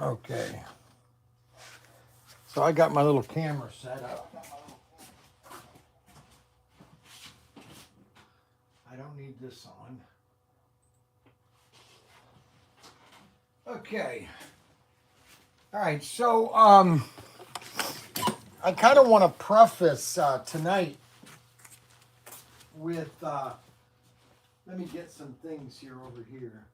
Okay. So I got my little camera set up. I don't need this on. Okay. All right. So I kind of want to preface tonight with let me get some things here over here.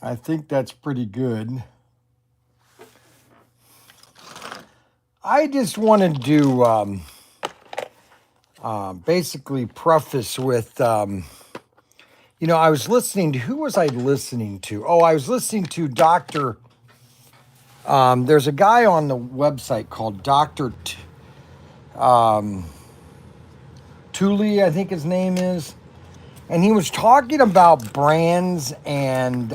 I think that's pretty good. I just wanted to basically preface with, I was listening to, who was I listening to? Oh, I was listening to Dr. There's a guy on the website called Dr. Tully, I think his name is. And he was talking about brands and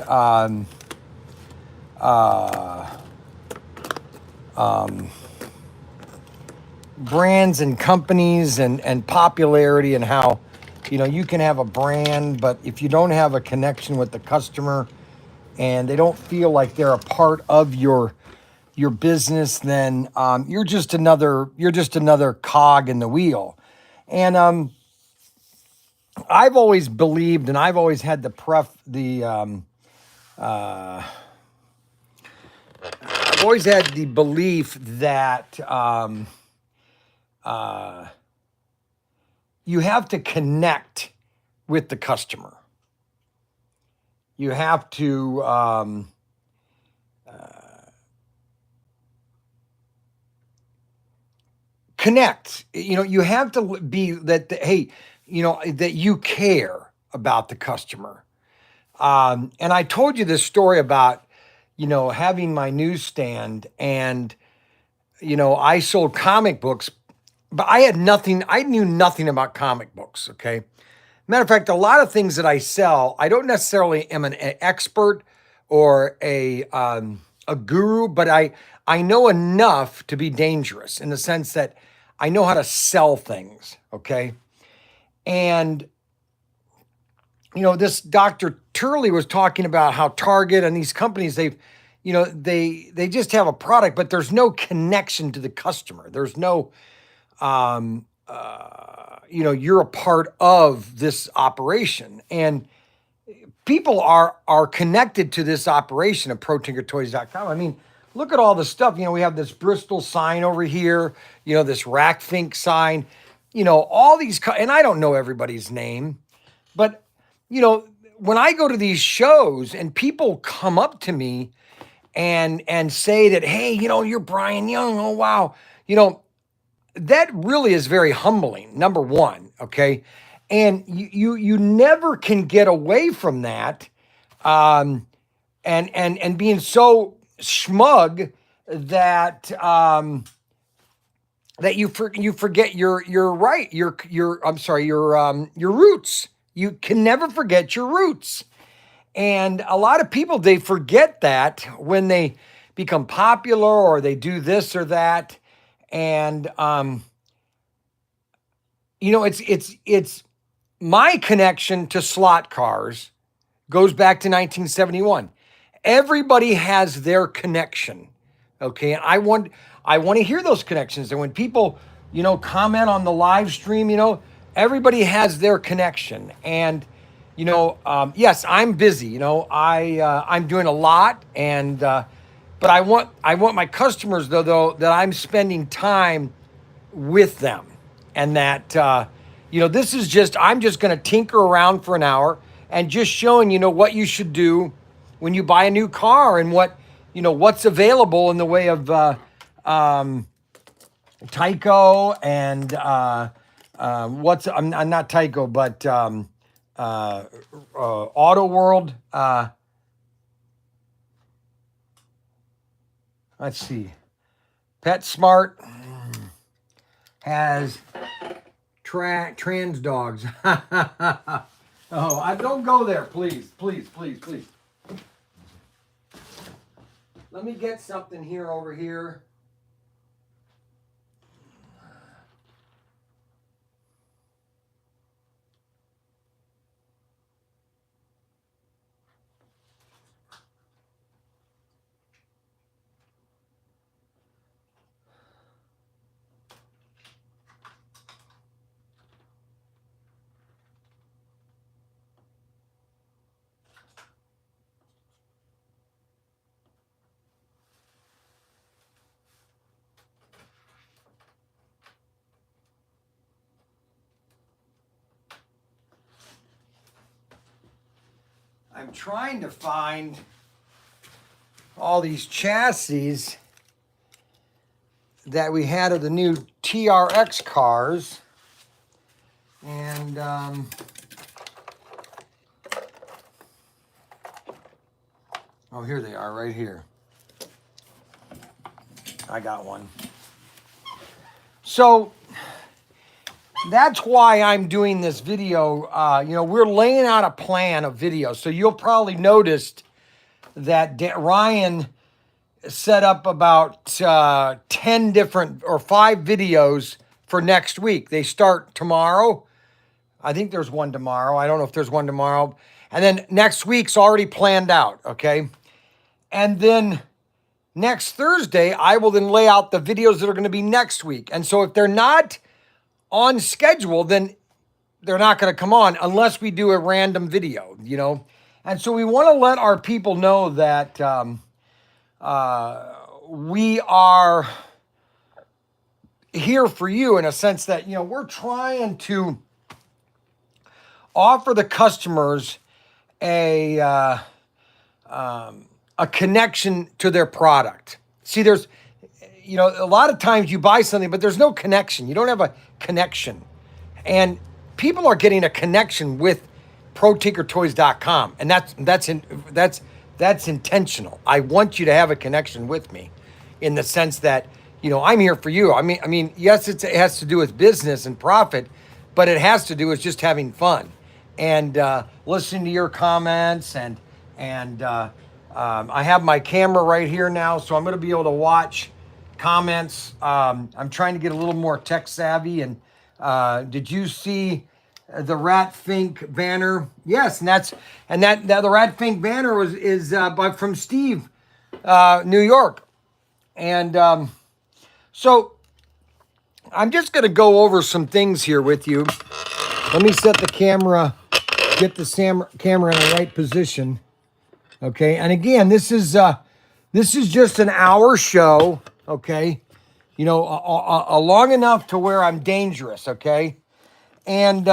brands and companies and popularity, and how, you can have a brand, but if you don't have a connection with the customer and they don't feel like they're a part of your business, then you're just another cog in the wheel. And I've always believed, and I've always had I've always had the belief that you have to connect with the customer. You have to connect. You have to be that. Hey, that you care about the customer. And I told you this story about, having my newsstand, and, I sold comic books, but I knew nothing about comic books. Okay. Matter of fact, a lot of things that I sell, I don't necessarily am an expert or a guru, but I know enough to be dangerous, in the sense that I know how to sell things. Okay. And, this Dr. Turley was talking about how Target and these companies, they just have a product, but there's no connection to the customer. There's no, you're a part of this operation, and people are connected to this operation of ProTinkerToys.com. I mean, look at all the stuff. We have this Bristol sign over here, this Rack Fink sign, all these, and I don't know everybody's name, but, when I go to these shows and people come up to me and say that, hey, you're Bryan Young. Oh, wow. That really is very humbling, number one. Okay. And you never can get away from that. And being so smug that, that you forget your right, your roots. You can never forget your roots. And a lot of people, they forget that when they become popular or they do this or that. And, it's my connection to slot cars goes back to 1971. Everybody has their connection. Okay. And I want to hear those connections. And when people, comment on the live stream, everybody has their connection. And, yes, I'm busy, I'm doing a lot, and, but I want my customers though, that I'm spending time with them, and that, this is I'm just going to tinker around for an hour and just showing, what you should do when you buy a new car, and what's available in the way of, Tyco and, I'm not Tyco, but, Auto World, let's see. PetSmart has trans dogs. Oh, I don't go there, please, please, please, please. Let me get something here over here. I'm trying to find all these chassis that we had of the new TRX cars. And oh, here they are right here. I got one. So that's why I'm doing this video. We're laying out a plan of videos. So you'll probably noticed that Ryan set up about 10 different or 5 videos for next week. They start tomorrow. I think there's one tomorrow. I don't know if there's one tomorrow. And then next week's already planned out, okay? And then next Thursday, I will then lay out the videos that are going to be next week. And so if they're not on schedule, then they're not going to come on unless we do a random video, And so we want to let our people know that we are here for you in a sense that, we're trying to offer the customers a connection to their product. See, there's, a lot of times you buy something, but there's no connection. You don't have a connection. And people are getting a connection with ProTinkerToys.com. And that's intentional. I want you to have a connection with me in the sense that, I'm here for you. I mean, yes, it has to do with business and profit, but it has to do with just having fun and listening to your comments. And I have my camera right here now, so I'm going to be able to watch comments. I'm trying to get a little more tech savvy. And did you see the Rat Fink banner? Yes, and that the Rat Fink banner is from Steve, New York. And so I'm just going to go over some things here with you. Let me set the camera, get the camera in the right position. Okay, and again, this is just an hour show. Okay, long enough to where I'm dangerous. Okay, and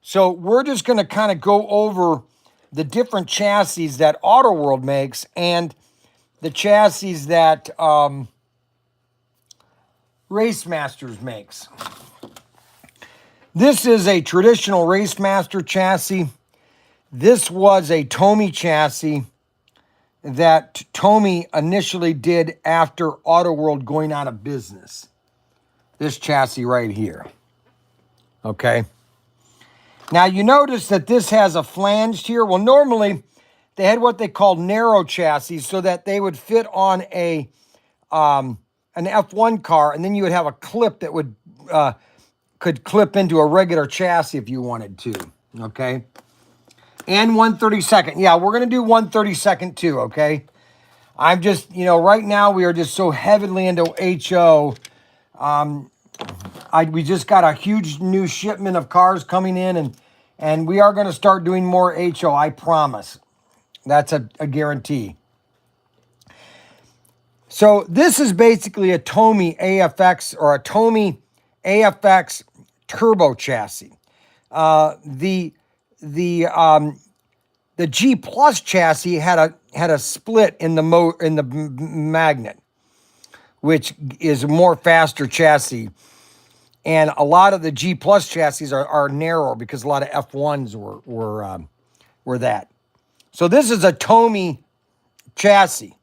so we're just going to kind of go over the different chassis that Auto World makes and the chassis that Race Masters makes. This is a traditional Race Master chassis. This was a Tomy chassis that Tomy initially did after Auto World going out of business. This chassis right here. Okay. Now you notice that this has a flange here. Well, normally they had what they called narrow chassis so that they would fit on an F1 car, and then you would have a clip that would could clip into a regular chassis if you wanted to. Okay. And 1/32. Yeah, we're going to do 1/32 too, okay? I'm just, right now we are just so heavily into HO. We just got a huge new shipment of cars coming in, and we are going to start doing more HO, I promise. That's a guarantee. So this is basically a Tomy AFX or a Tomy AFX turbo chassis. The G Plus chassis had a split in the magnet, which is a more faster chassis. And a lot of the G Plus chassis are narrower because a lot of F1s were that. So this is a Tomy chassis,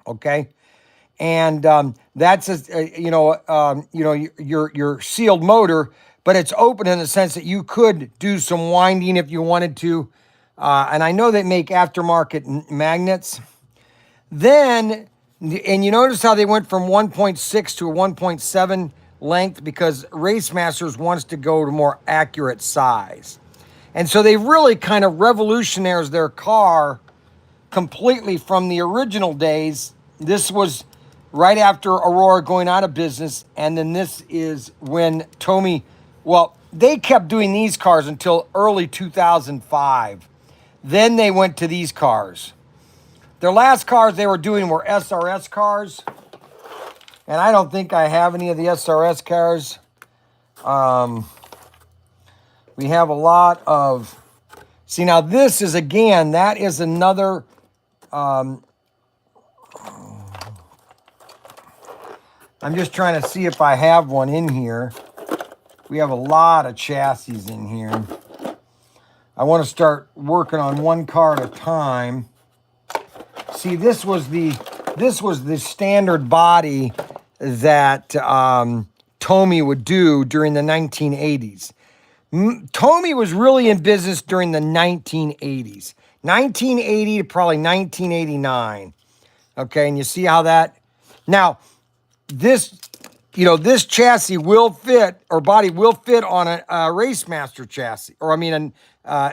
okay? And that's your sealed motor, but it's open in the sense that you could do some winding if you wanted to. And I know they make aftermarket magnets. Then, and you notice how they went from 1.6 to a 1.7 length because Race Masters wants to go to more accurate size. And so they really kind of revolutionized their car completely from the original days. This was right after Aurora going out of business. And then this is when Tomy, well, they kept doing these cars until early 2005. Then they went to these cars. Their last cars they were doing were SRS cars. And I don't think I have any of the SRS cars. We have a lot of, see now this is again, that is another, I'm just trying to see if I have one in here. We have a lot of chassis in here. I want to start working on one car at a time. See, this was the standard body that Tomy would do during the 1980s. Tomy was really in business during the 1980s. 1980 to probably 1989. Okay, and you see how that... Now, this chassis will fit, or body will fit on a Race Master chassis, or I mean an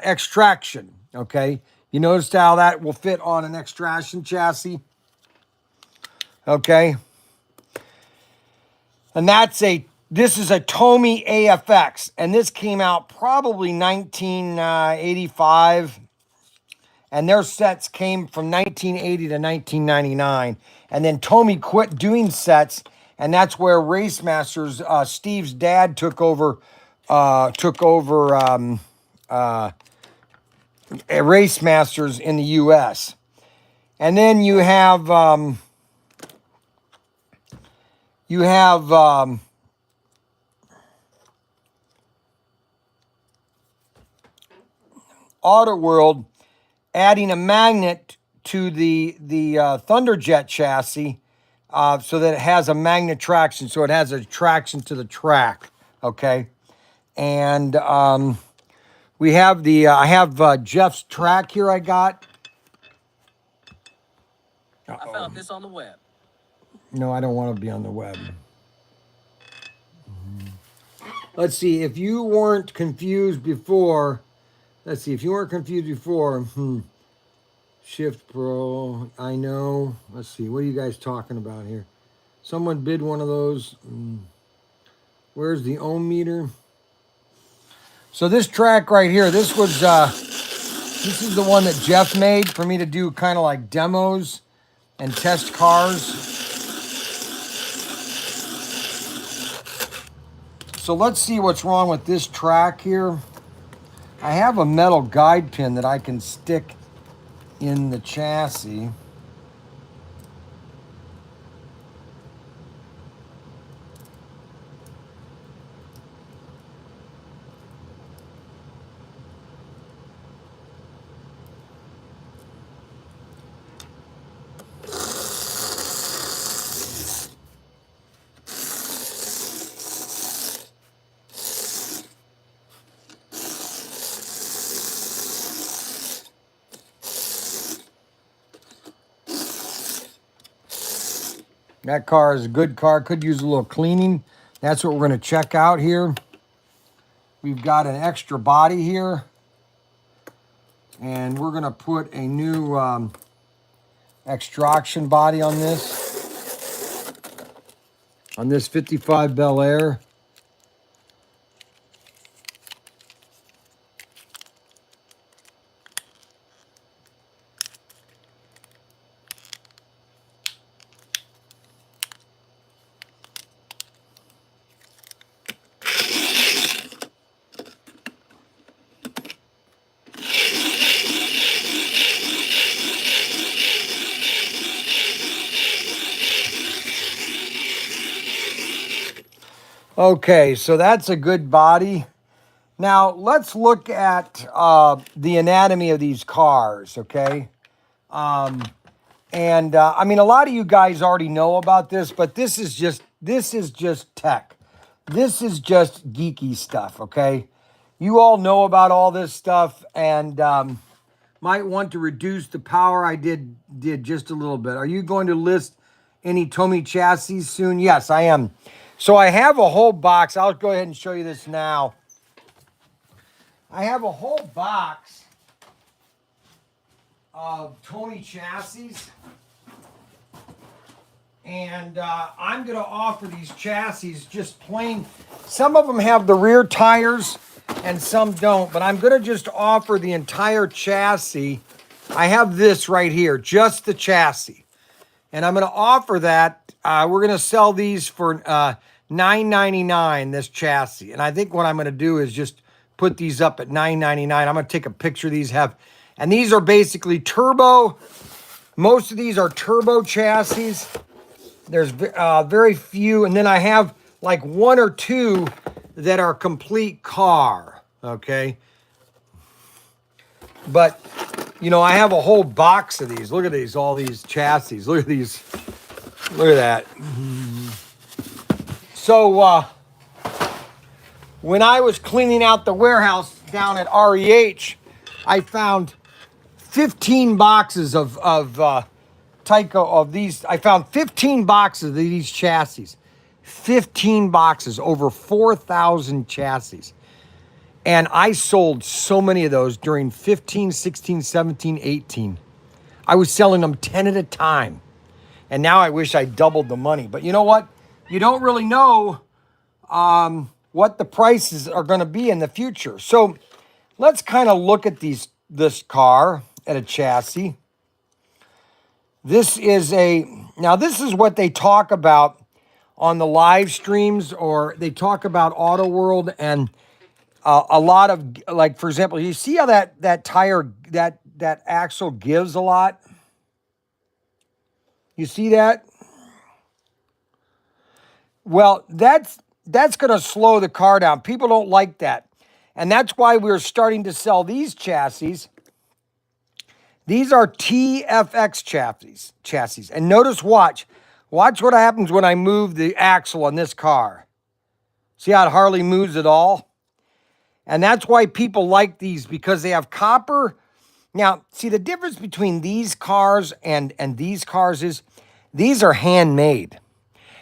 extraction, okay? You notice how that will fit on an extraction chassis? Okay. And this is a Tomy AFX, and this came out probably 1985, and their sets came from 1980 to 1999, and then Tomy quit doing sets, and that's where Race Masters, Steve's dad took over Race Masters in the U.S. And then you have Auto World adding a magnet to the Thunderjet chassis so that it has a magnet traction, so it has a traction to the track, okay? And we have I have Jeff's track here I got. I found this on the web. No, I don't want to be on the web. Let's see, if you weren't confused before, Shift Pro, I know. Let's see, what are you guys talking about here? Someone bid one of those. Where's the ohm meter? So this track right here, this is the one that Jeff made for me to do kind of like demos and test cars. So let's see what's wrong with this track here. I have a metal guide pin that I can stick in the chassis. That car is a good car, could use a little cleaning. That's what we're going to check out here. We've got an extra body here. And we're going to put a new extraction body on this. On this 55 Bel Air. Okay, so that's a good body. Now, let's look at the anatomy of these cars, okay? I mean, a lot of you guys already know about this, but this is just tech. This is just geeky stuff, okay? You all know about all this stuff, and might want to reduce the power. I did just a little bit. Are you going to list any Tomy chassis soon? Yes, I am. So I have a whole box. I'll go ahead and show you this now. I have a whole box of Tomy chassis. And I'm going to offer these chassis just plain. Some of them have the rear tires and some don't, but I'm going to just offer the entire chassis. I have this right here, just the chassis. And I'm going to offer that. We're going to sell these for $9.99, this chassis. And I think what I'm going to do is just put these up at $9.99. I'm going to take a picture of these. And these are basically turbo. Most of these are turbo chassis. There's very few, and then I have like one or two that are complete car, okay? But, you know, I have a whole box of these. Look at these, all these chassis. Look at these. Look at that. So, when I was cleaning out the warehouse down at REH, I found 15 boxes of Tyco of these. I found 15 boxes of these chassis. 15 boxes, over 4,000 chassis. And I sold so many of those during 15, 16, 17, 18. I was selling them 10 at a time. And now I wish I doubled the money. But you know what? You don't really know what the prices are going to be in the future. So let's kind of look at this car at a chassis. This is this is what they talk about on the live streams, or they talk about Auto World, and a lot of, like, for example, you see how that tire, that axle gives a lot? You see that? Well, that's going to slow the car down. People don't like that. And that's why we're starting to sell these chassis. These are TFX chassis. And notice, watch what happens when I move the axle on this car. See how it hardly moves at all? And that's why people like these, because they have copper. Now, see, the difference between these cars and these cars is these are handmade.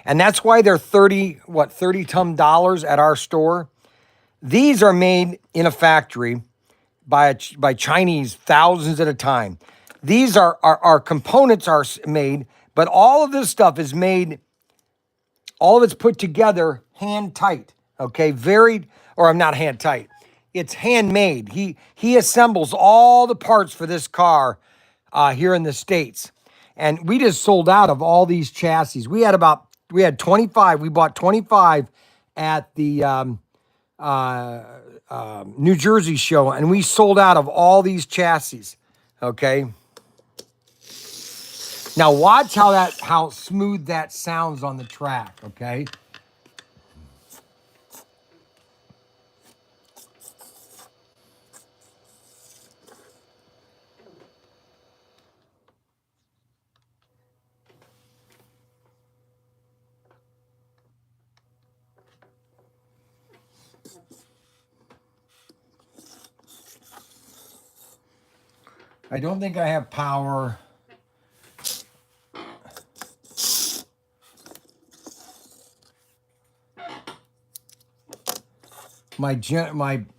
And that's why they're $30 dollars at our store. These are made in a factory by Chinese, thousands at a time. These our components are made, but all of this stuff is made, all of it's put together hand tight, okay? Not hand tight. It's handmade. He assembles all the parts for this car here in the States. And we just sold out of all these chassis. We had 25. We bought 25 at the New Jersey show, and we sold out of all these chassis, okay? Now watch how smooth that sounds on the track, okay? I don't think I have power. I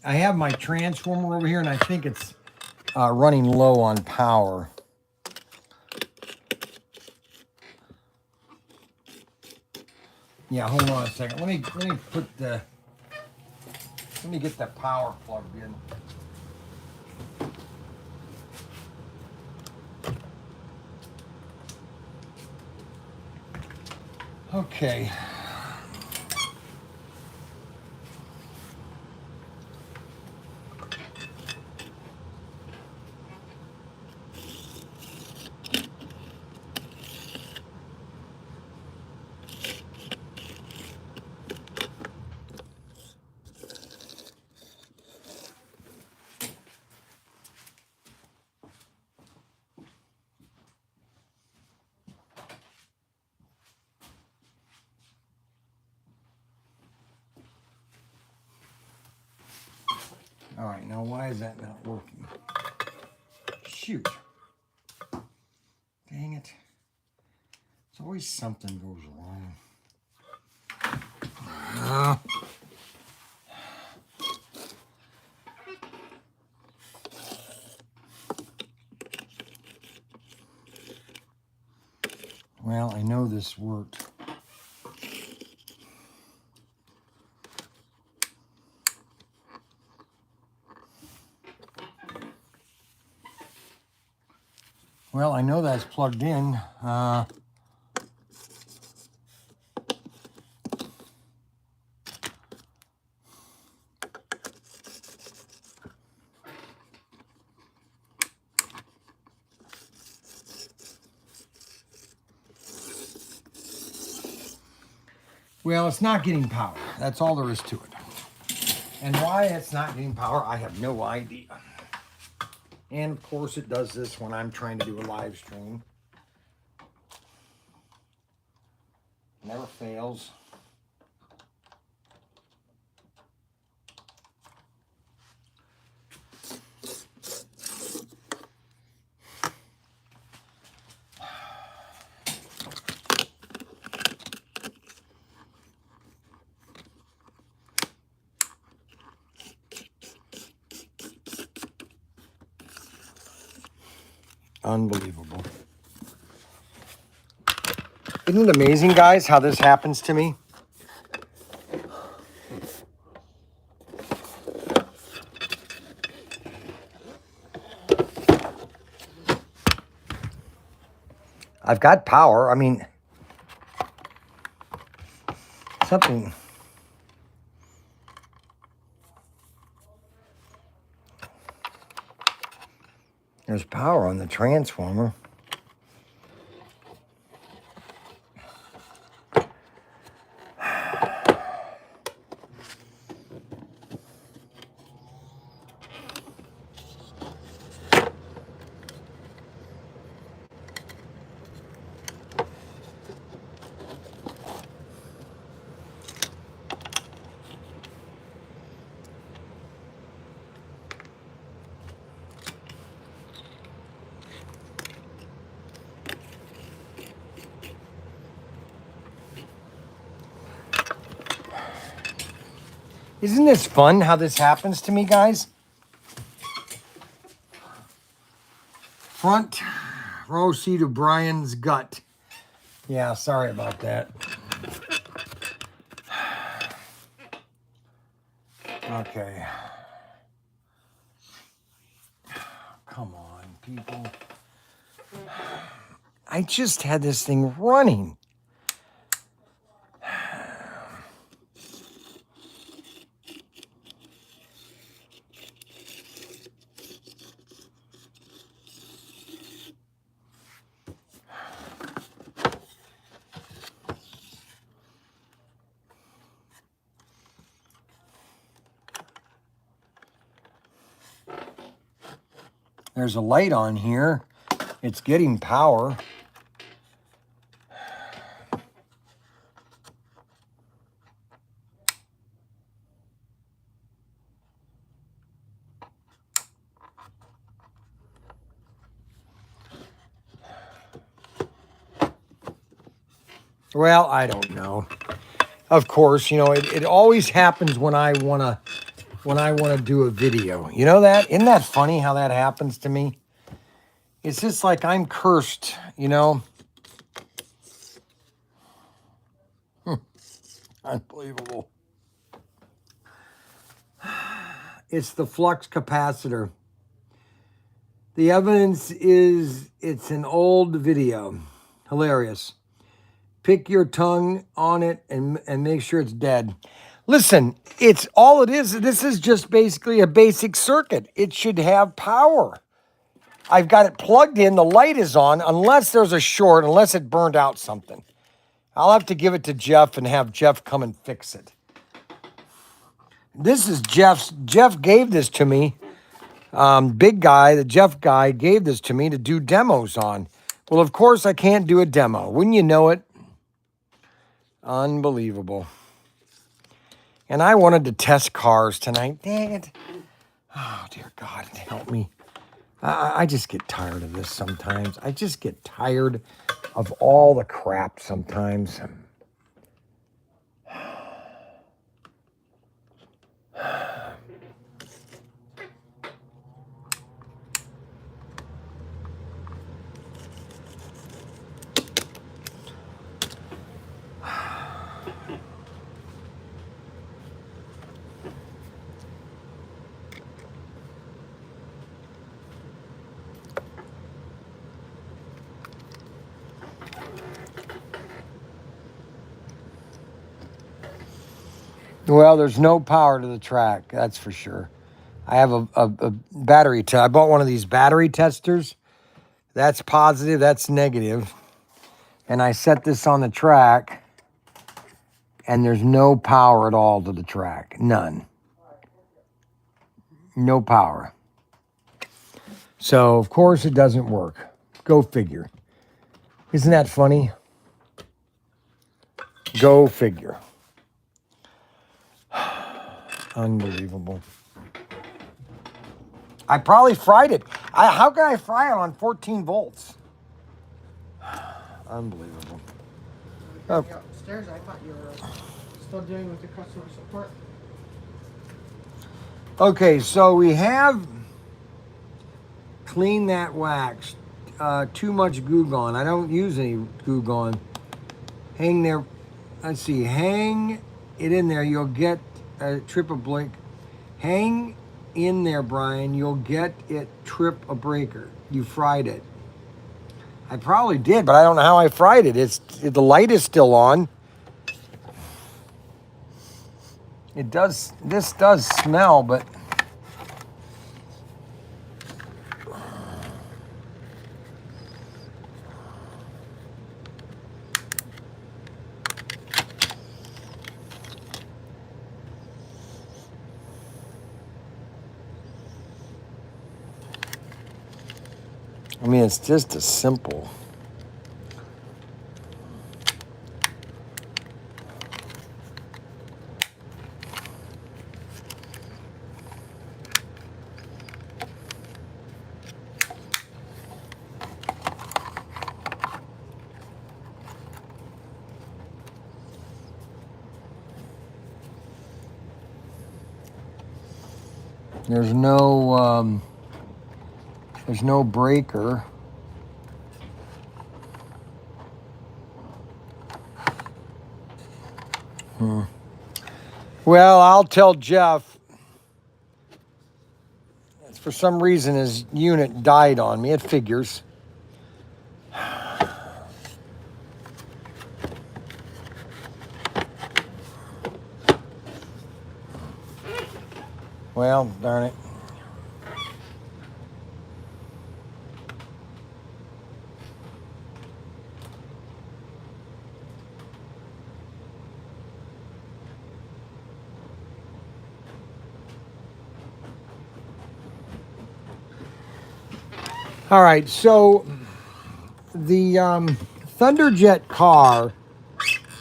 have my transformer over here, and I think it's running low on power. Yeah, hold on a second. Let me get the power plugged in. Okay. All right, now why is that not working? Shoot. Dang it. There's always something goes wrong. Well, I know this worked. Well, I know that's plugged in. Well, it's not getting power. That's all there is to it. And why it's not getting power, I have no idea. And of course it does this when I'm trying to do a live stream. Never fails. Unbelievable. Isn't it amazing, guys, how this happens to me? I've got power. I mean, something. There's power on the transformer. Isn't this fun how this happens to me, guys? Front row seat of Bryan's gut. Yeah, sorry about that. Okay. Come on, people. I just had this thing running. There's a light on here. It's getting power. Well, I don't know. Of course, you know, it always happens when I wanna do a video. You know that? Isn't that funny how that happens to me? It's just like I'm cursed, you know? Unbelievable. It's the flux capacitor. The evidence is it's an old video. Hilarious. Pick your tongue on it and make sure it's dead. Listen, it's all it is. This is just basically a basic circuit. It should have power. I've got it plugged in. The light is on unless there's a short, unless it burned out something. I'll have to give it to Jeff and have Jeff come and fix it. This is Jeff's. Jeff gave this to me. Big guy, the Jeff guy, gave this to me to do demos on. Well, of course, I can't do a demo. Wouldn't you know it? Unbelievable. And I wanted to test cars tonight. Dang it. Oh, dear God, help me. I just get tired of this sometimes. I just get tired of all the crap sometimes. Well, there's no power to the track, that's for sure. I have a battery I bought one of these battery testers. That's positive, that's negative. And I set this on the track, and there's no power at all to the track. None. No power. So, of course, it doesn't work. Go figure. Isn't that funny? Go figure. Unbelievable. I probably fried it. How can I fry it on 14 volts? Unbelievable. Oh. Upstairs, I thought you were still dealing with the customer support. Okay, so we have cleaned that wax. Too much Goo Gone. I don't use any Goo Gone. Hang there. Let's see. Hang it in there. You'll get a trip a blink. Hang in there, Bryan. You'll get it trip a breaker. You fried it. I probably did, but I don't know how I fried it. The light is still on. This does smell, but I mean, it's just a simple. There's no breaker. Well, I'll tell Jeff. For some reason, his unit died on me. It figures. Well, darn it. All right, so the Thunderjet car,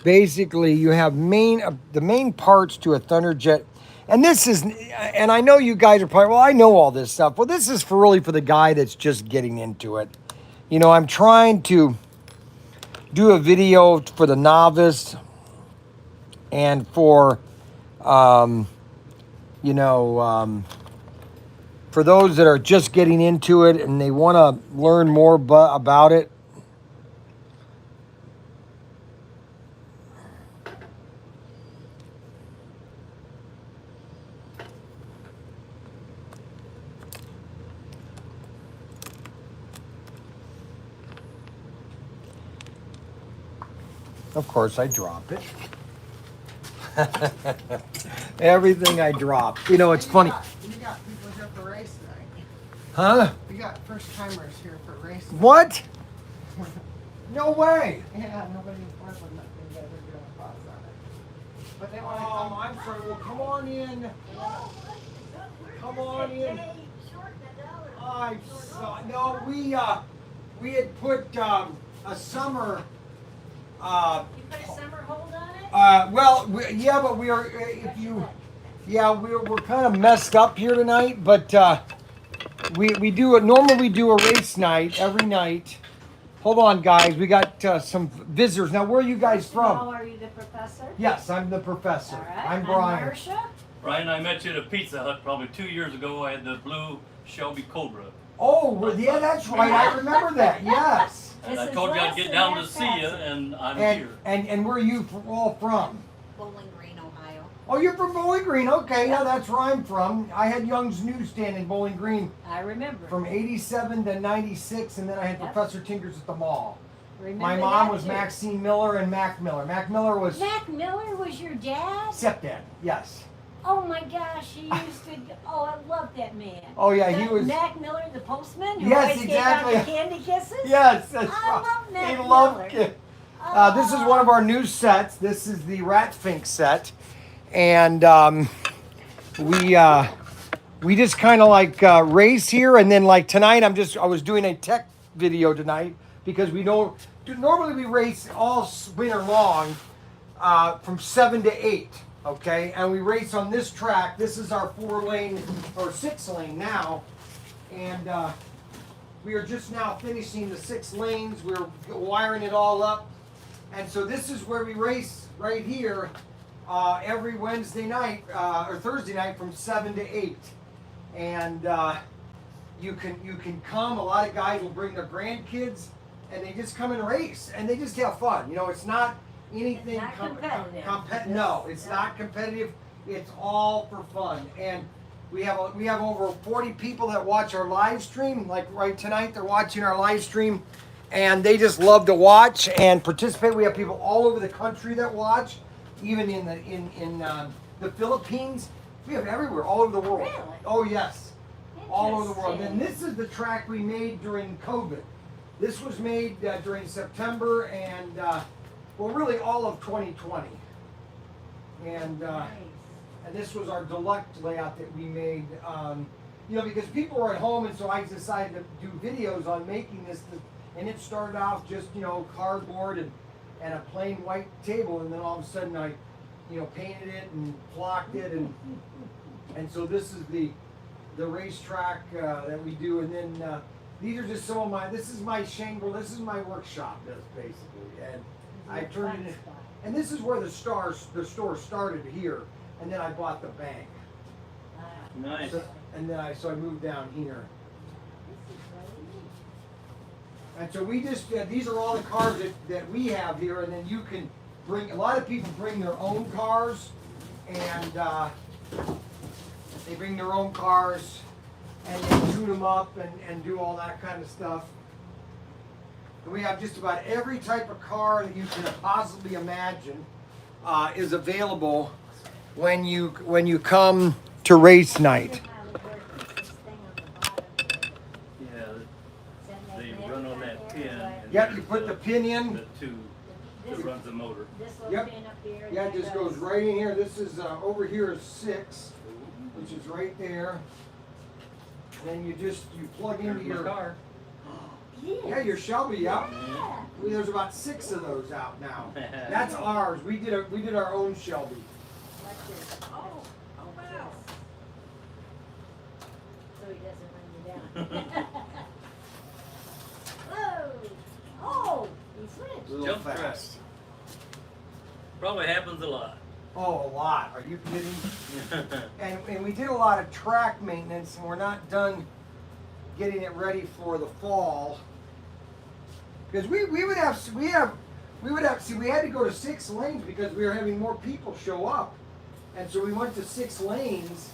basically you have the main parts to a Thunderjet, and and I know you guys are probably, well, I know all this stuff. Well, this is really for the guy that's just getting into it. You know, I'm trying to do a video for the novice and for, for those that are just getting into it and they want to learn more about it. Of course, I drop it. Everything I drop. You know, it's funny. You got people here for race night. Huh? You got first timers here for race night. What? No way. Yeah, nobody wants nothing better doing a pause on it. But they want to Oh, come. I'm sorry. Well, come on in. Come on in. I saw. No, we had put a summer. You put a summer hold on it? Well, yeah, but we are. If you Yeah, we're kind of messed up here tonight, but we do it. Normally we do a race night every night. Hold on, guys. We got some visitors now. Where are you guys First of all, from? are you the professor? Yes, I'm the professor. All right. I'm Bryan. Marsha. Bryan, I met you at a Pizza Hut probably 2 years ago. I had the blue Shelby Cobra. Oh, well, yeah, that's right. I remember that. Yes. And This I is told you I'd Les get and down to that's see you, Patsy. and I'm here. And where are you all from? Bowling Green, Ohio. Oh, you're from Bowling Green. Okay, yeah, that's where I'm from. I had Young's Newsstand in Bowling Green I remember. from 87 to 96, and then I had Yep. Professor Tinker's at the mall. Remember My mom that was too. Maxine Miller and Mac Miller. Mac Miller was Mac Miller was your dad? stepdad, yes. Oh my gosh, he used to. Oh, I love that man. Oh, yeah, he That was. Mac Miller, the postman, who Yes, always gave out the exactly. candy kisses. Yes, that's I right. love Mac He Miller. loved it. This is one of our new sets. This is the Rat Fink set. And we just kind of like race here, and then like tonight I was doing a tech video tonight because we don't normally we race all winter long from 7 to 8, okay, and we race on this track. This is our 4-lane or 6-lane now, and we are just now finishing the 6 lanes. We're wiring it all up, and so this is where we race right here every Wednesday night or Thursday night from 7 to 8. And you can come. A lot of guys will bring their grandkids, and they just come and race, and they just have fun. You know, it's not anything It's not competitive. no, it's not competitive. It's all for fun. And we have over 40 people that watch our live stream. Like right tonight, they're watching our live stream, and they just love to watch and participate. We have people all over the country that watch, even in the Philippines. We have everywhere, all over the world. Really? Oh yes, all over the world. Interesting. And this is the track we made during COVID. This was made during September and well, really all of 2020. And Nice. and this was our deluxe layout that we made. You know, because people were at home, and so I decided to do videos on making this. And it started off just cardboard and a plain white table, and then all of a sudden I painted it and blocked it, and so this is the racetrack that we do, and then these are just some of this is my shingle, this is my workshop, that's basically, and I turned it in, and this is where the store started here, and then I bought the bank, Wow. Nice. and then I moved down here. This is really neat. And so we just, these are all the cars that we have here, and then you can bring, a lot of people bring their own cars, and they bring their own cars, and they tune them up and do all that kind of stuff. And we have just about every type of car that you can possibly imagine is available when you come to race night. Yeah, they run on that pin. and Yep, you there's put the pin in. The tube that runs the motor. This little Yep. pin up here. Yeah, it just goes right in here. This is over here is 6, which is right there. Then you plug into There's my your car. yeah, your Shelby. Yep. Yeah. There's about 6 of those out now. That's ours. We did our own Shelby. Watch this. Oh, wow. So he doesn't run you down. Whoa! Oh, he A switched. little Jump fast. Probably happens a lot. Oh, a lot. Are you kidding? And we did a lot of track maintenance, and we're not done getting it ready for the fall. Because we had to go to 6 lanes because we were having more people show up, and so we went to 6 lanes,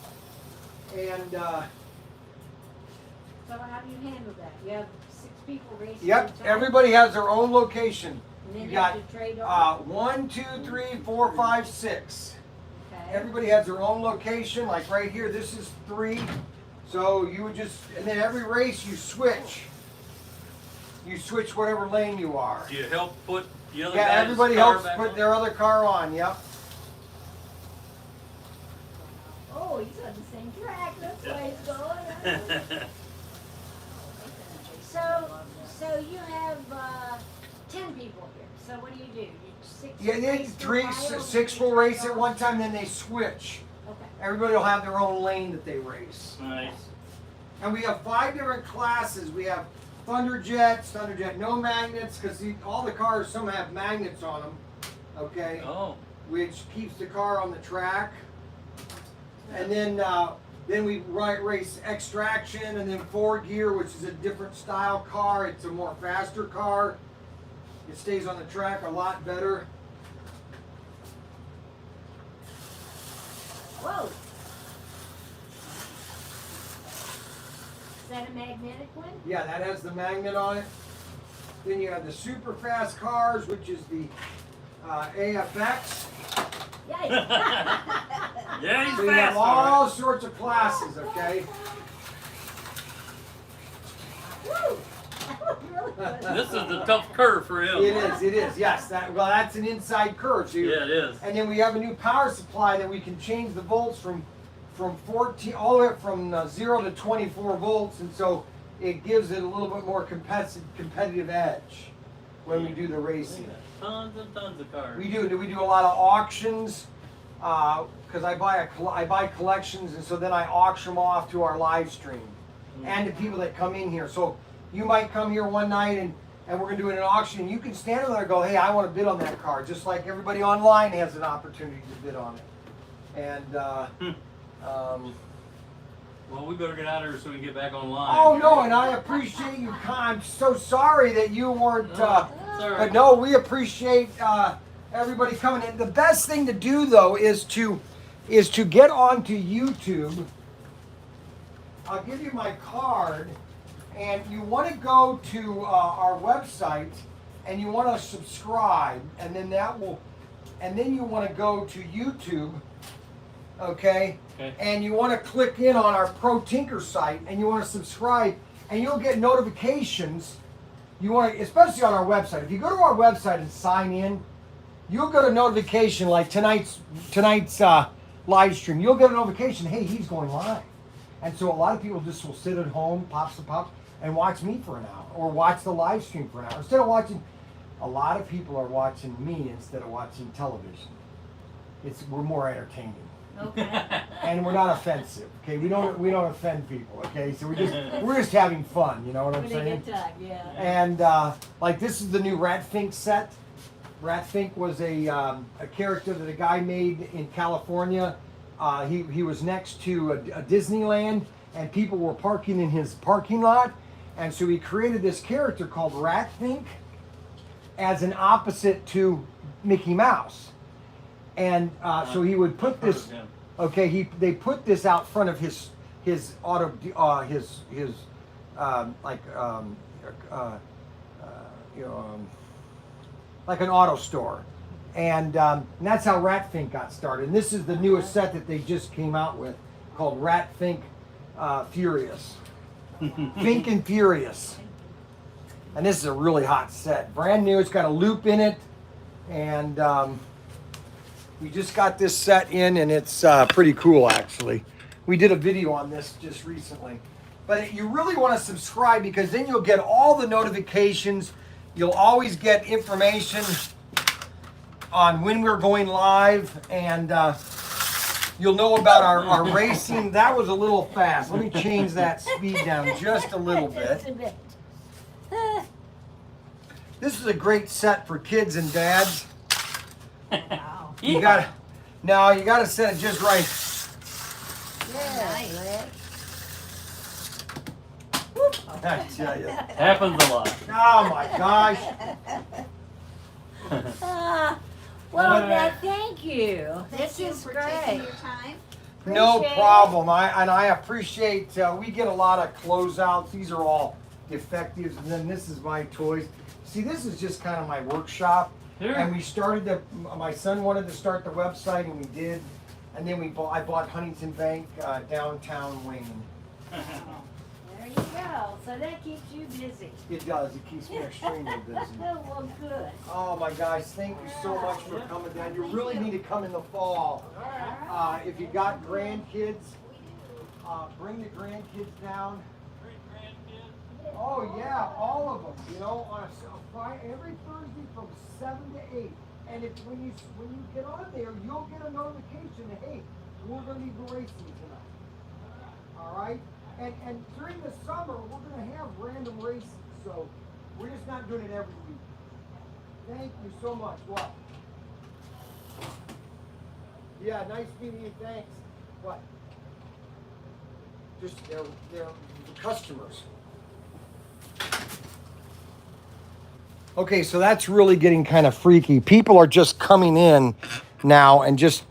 and So how do you handle that? You have 6 people racing. yep, at a time, everybody has their own location. And then You you have got to trade off. 1, 2, 3, 4, 5, 6. Okay. Everybody has their own location. Like right here, this is 3. So you would just, and then every race you switch. You switch whatever lane you are. Do you help put the other Yeah, guy's everybody car helps back put on? their other car on. Yep. Oh, he's on the same track. That's why he's going. So you have 10 people here. So what do you do? You 6 Yeah, then race for a 3, while, 6 then will you race trade at off? one time, then they switch. Okay. Everybody will have their own lane that they race. Nice. And we have 5 different classes. We have Thunderjets, Thunderjet no magnets, because all the cars, some have magnets on them, okay? Oh. Which keeps the car on the track. And then we race extraction, and then 4 gear, which is a different style car. It's a more faster car. It stays on the track a lot better. Whoa. Is that a magnetic one? Yeah, that has the magnet on it. Then you have the super fast cars, which is the AFX. Yikes. Yeah, he's So you have fast. All all sorts of classes, okay? Woo. That was really good. right. This is the tough curve for him. It is, yes. That's an inside curve. So Yeah, it is. And then we have a new power supply that we can change the volts from 14 all the way up from 0 to 24 volts, and so it gives it a little bit more competitive edge when we do the racing. Tons and tons of cars. We do a lot of auctions because I buy collections, and so then I auction them off to our live stream and to people that come in here. So you might come here one night and we're gonna do an auction, and you can stand over there and go, hey, I want to bid on that car, just like everybody online has an opportunity to bid on it. And Well, we better get out of here so we can get back online. oh no, and I appreciate you. I'm so sorry that you weren't. It's all right. But no, we appreciate everybody coming in. The best thing to do though is to get onto YouTube. I'll give you my card, and you want to go to our website, and you want to subscribe, and then you want to go to YouTube. Okay? And you want to click in on our ProTinker site, and you want to subscribe, and you'll get notifications. You want to, especially on our website. If you go to our website and sign in, you'll get a notification like tonight's live stream. You'll get a notification. Hey, he's going live, and so a lot of people just will sit at home, pops, and watch me for an hour, or watch the live stream for an hour instead of watching. A lot of people are watching me instead of watching television. We're more entertaining. Okay. And we're not offensive, okay? We don't offend people, okay? So we're just having fun, you know what I'm Pretty saying? good time, yeah. And like this is the new Ratfink set. Ratfink was a character that a guy made in California. He was next to a Disneyland, and people were parking in his parking lot, and so he created this character called Ratfink as an opposite to Mickey Mouse. And so he would put this. Okay, they put this out front of his auto like an auto store, and that's how Ratfink got started. And this is the newest set that they just came out with, called Ratfink Furious, Fink and Furious. And this is a really hot set, brand new. It's got a loop in it, and we just got this set in, and it's pretty cool, actually. We did a video on this just recently. But you really want to subscribe, because then you'll get all the notifications. You'll always get information on when we're going live, and you'll know about our racing. That was a little fast. Let me change that speed down just a little Just a bit. bit. This is a great set for kids and dads. Wow. You gotta set it just right. Yeah, I tell you. Happens a lot. Oh my gosh. Well, Dad, thank you. This Thank you is for great. taking your time. No Appreciate problem. I appreciate. We get a lot of closeouts. These are all defectives, and then this is my toys. See, this is just kind of my workshop. Here. And we started my son wanted to start the website, and we did. And then I bought Huntington Bank downtown Wayne. There you go. So that keeps you busy. It does. It keeps me extremely busy. Well, good. Oh my gosh, thank you so much for coming down. You really need to come in the fall. If you got grandkids, bring the grandkids down. Oh yeah, all of them. You know, on every Thursday from 7 to 8. And when you get on there, you'll get a notification that, hey, we're going to be racing tonight. All right? And during the summer, we're going to have random races. So we're just not doing it every week. Thank you so much. What? Yeah, nice meeting you. Thanks. What? Just they're customers. Okay, so that's really getting kind of freaky. People are just coming in now and just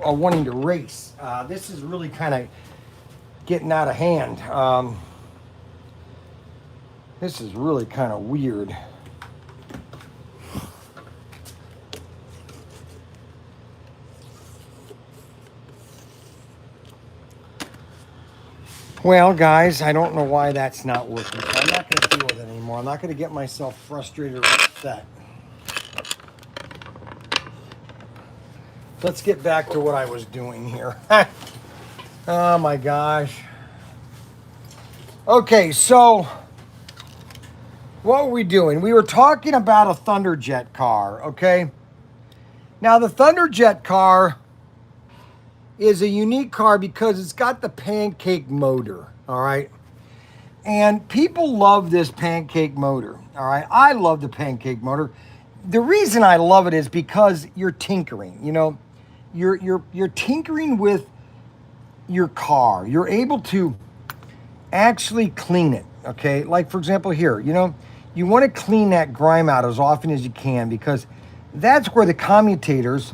are wanting to race. This is really kind of getting out of hand. This is really kind of weird. Well, guys, I don't know why that's not working. So I'm not going to deal with it anymore. I'm not going to get myself frustrated or upset. Let's get back to what I was doing here. Oh, my gosh. Okay, so what were we doing? We were talking about a Thunderjet car, okay? Now, the Thunderjet car is a unique car because it's got the pancake motor, all right? And people love this pancake motor, all right? I love the pancake motor. The reason I love it is because you're tinkering, you know? You're tinkering with your car. You're able to actually clean it, okay? Like, for example, here, you know, you want to clean that grime out as often as you can because that's where the commutators,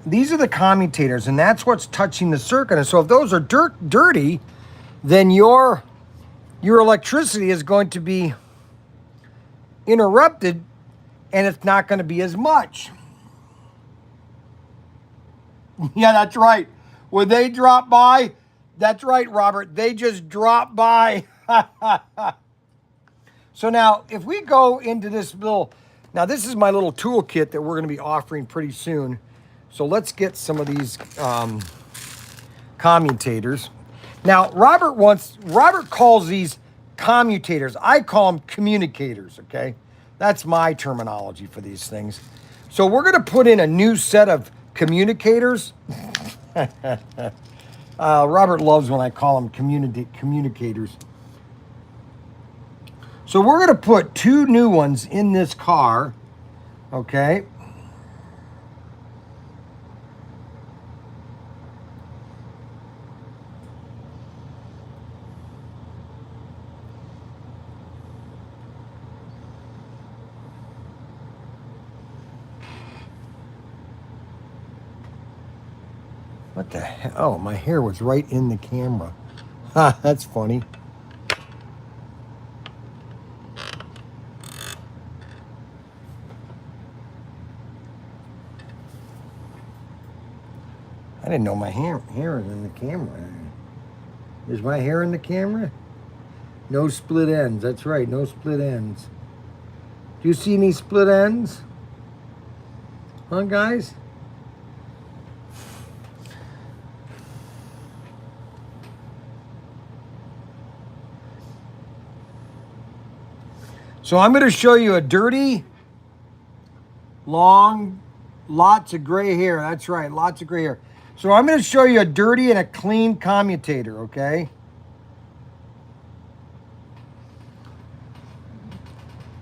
these are the commutators, and that's what's touching the circuit. And so if those are dirty, then your electricity is going to be interrupted, and it's not going to be as much. Yeah, that's right. When they drop by, that's right, Robert. They just drop by. So now, if we go into this little, now this is my little toolkit that we're going to be offering pretty soon. So let's get some of these commutators. Now, Robert calls these commutators. I call them communicators, okay? That's my terminology for these things. So we're going to put in a new set of communicators. Robert loves when I call them communicators. So we're going to put 2 new ones in this car, okay? What the hell? Oh, my hair was right in the camera. Ha, that's funny. I didn't know my hair was in the camera. Is my hair in the camera? No split ends. That's right, no split ends. Do you see any split ends? Huh, guys? So I'm going to show you a dirty, long, lots of gray hair. That's right, lots of gray hair. So I'm going to show you a dirty and a clean commutator, okay?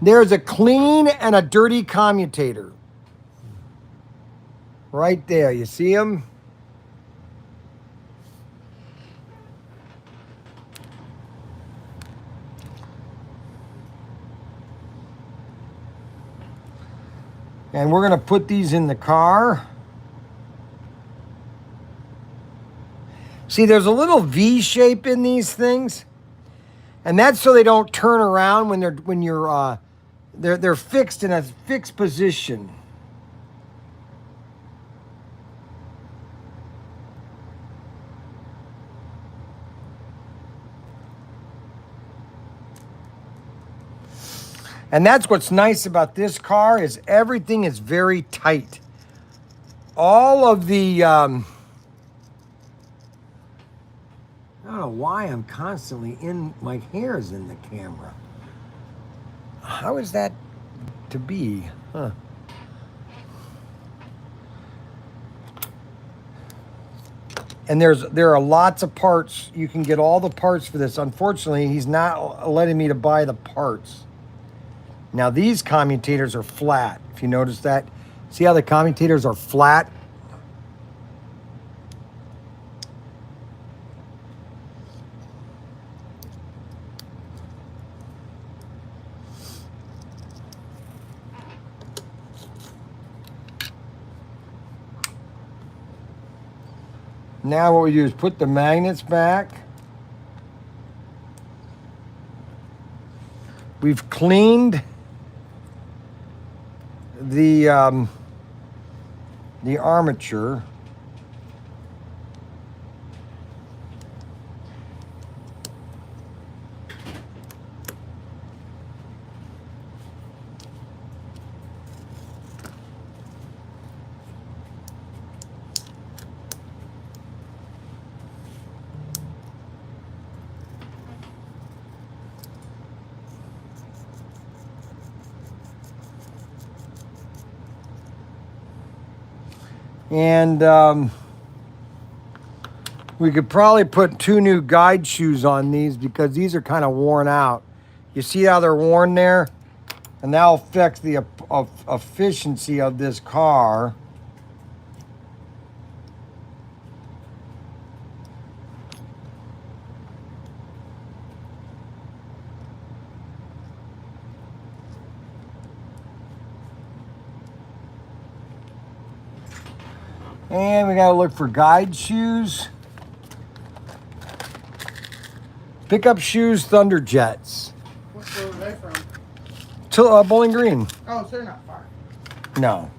There's a clean and a dirty commutator. Right there, you see them? And we're going to put these in the car. See, there's a little V shape in these things. And that's so they don't turn around when they're fixed in a fixed position. And that's what's nice about this car is everything is very tight. All of the, I don't know why I'm constantly my hair is in the camera. How is that to be? Huh. And there are lots of parts. You can get all the parts for this. Unfortunately, he's not letting me to buy the parts. Now, these commutators are flat. If you notice that. See how the commutators are flat? Now what we do is put the magnets back. We've cleaned the armature. And we could probably put 2 new guide shoes on these because these are kind of worn out. You see how they're worn there? And that'll affect the efficiency of this car. And we gotta look for guide shoes. Pickup shoes, Thunderjets. What store are they from? To Bowling Green. Oh, so they're not far. No.